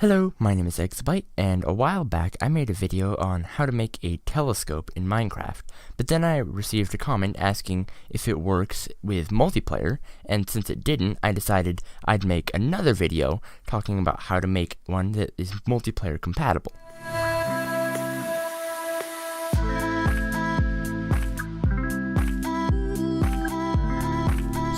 Hello, my name is Exxabite, and a while back I made a video on how to make a telescope in Minecraft, but then I received a comment asking if it works with multiplayer, and since it didn't, I decided I'd make another video talking about how to make one that is multiplayer compatible.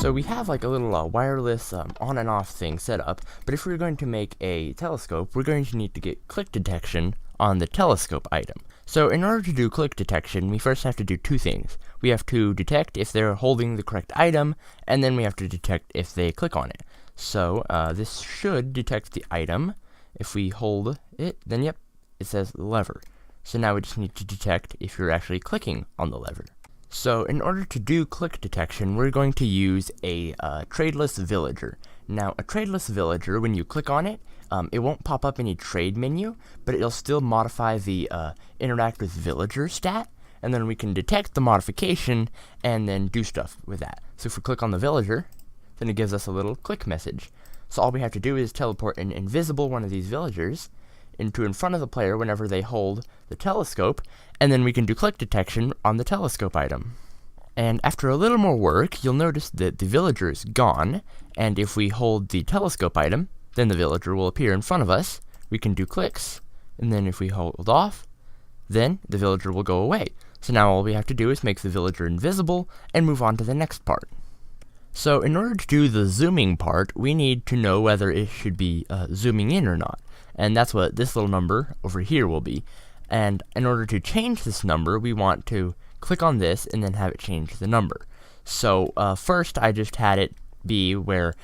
So we have like a little wireless on and off thing set up, but if we're going to make a telescope, we're going to need to get click detection on the telescope item. So in order to do click detection, we first have to do two things. We have to detect if they're holding the correct item, and then we have to detect if they click on it. So this should detect the item. If we hold it, then yep, it says lever. So now we just need to detect if you're actually clicking on the lever. So in order to do click detection, we're going to use a tradeless villager. Now a tradeless villager, when you click on it, it won't pop up any trade menu, but it'll still modify the interact with villager stat, and then we can detect the modification and then do stuff with that. So if we click on the villager, then it gives us a little click message. So all we have to do is teleport an invisible one of these villagers into in front of the player whenever they hold the telescope, and then we can do click detection on the telescope item. And after a little more work, you'll notice that the villager is gone, and if we hold the telescope item, then the villager will appear in front of us. We can do clicks, and then if we hold off, then the villager will go away. So now all we have to do is make the villager invisible and move on to the next part. So in order to do the zooming part, we need to know whether it should be zooming in or not. And that's what this little number over here will be. And in order to change this number, we want to click on this and then have it change the number. So first I just had it be where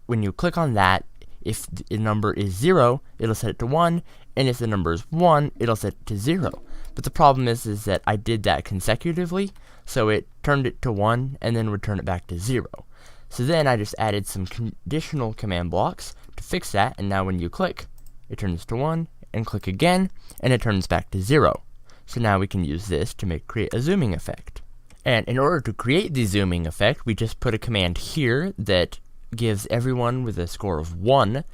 when you click on that, if the number is 0, it'll set it to 1, and if the number is 1, it'll set it to 0. But the problem is that I did that consecutively, so it turned it to 1 and then returned it back to 0. So then I just added some conditional command blocks to fix that, and now when you click, it turns to 1, and click again, and it turns back to 0. So now we can use this to create a zooming effect. And in order to create the zooming effect, we just put a command here that gives everyone with a score of 1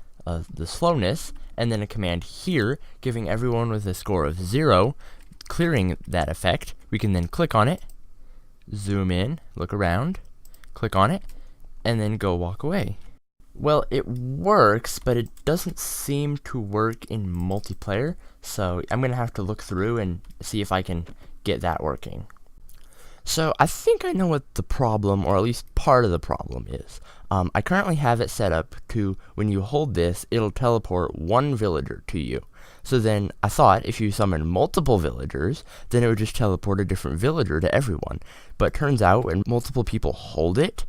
the slowness, and then a command here giving everyone with a score of 0 clearing that effect. We can then click on it, zoom in, look around, click on it, and then go walk away. Well, it works, but it doesn't seem to work in multiplayer, so I'm going to have to look through and see if I can get that working. So I think I know what the problem, or at least part of the problem is. I currently have it set up to, when you hold this, it'll teleport one villager to you. So then I thought if you summon multiple villagers, then it would just teleport a different villager to everyone. But it turns out when multiple people hold it,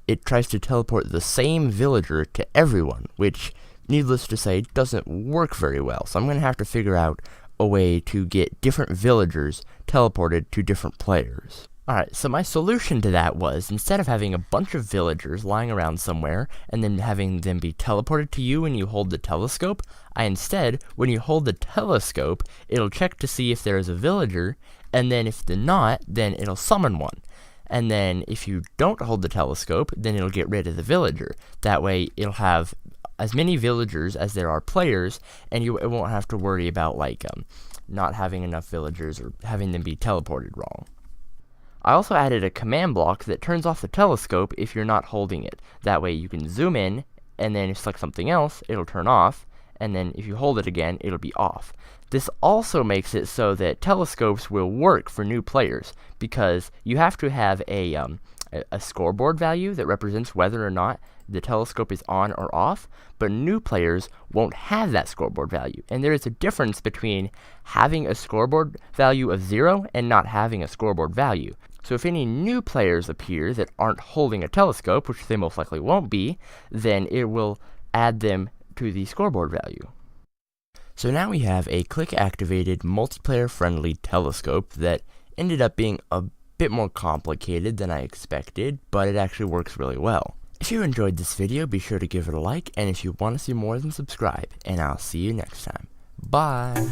it tries to teleport the same villager to everyone, which, needless to say, doesn't work very well. So I'm going to have to figure out a way to get different villagers teleported to different players. Alright, so my solution to that was, instead of having a bunch of villagers lying around somewhere, and then having them be teleported to you when you hold the telescope, I instead, when you hold the telescope, it'll check to see if there is a villager, and then if they're not, then it'll summon one. And then if you don't hold the telescope, then it'll get rid of the villager. That way it'll have as many villagers as there are players, and it won't have to worry about not having enough villagers or having them be teleported wrong. I also added a command block that turns off the telescope if you're not holding it. That way you can zoom in, and then if you select something else, it'll turn off, and then if you hold it again, it'll be off. This also makes it so that telescopes will work for new players, because you have to have a scoreboard value that represents whether or not the telescope is on or off, but new players won't have that scoreboard value. And there is a difference between having a scoreboard value of 0 and not having a scoreboard value. So if any new players appear that aren't holding a telescope, which they most likely won't be, then it will add them to the scoreboard value. So now we have a click-activated, multiplayer-friendly telescope that ended up being a bit more complicated than I expected, but it actually works really well. If you enjoyed this video, be sure to give it a like, and if you want to see more, then subscribe, and I'll see you next time. Bye!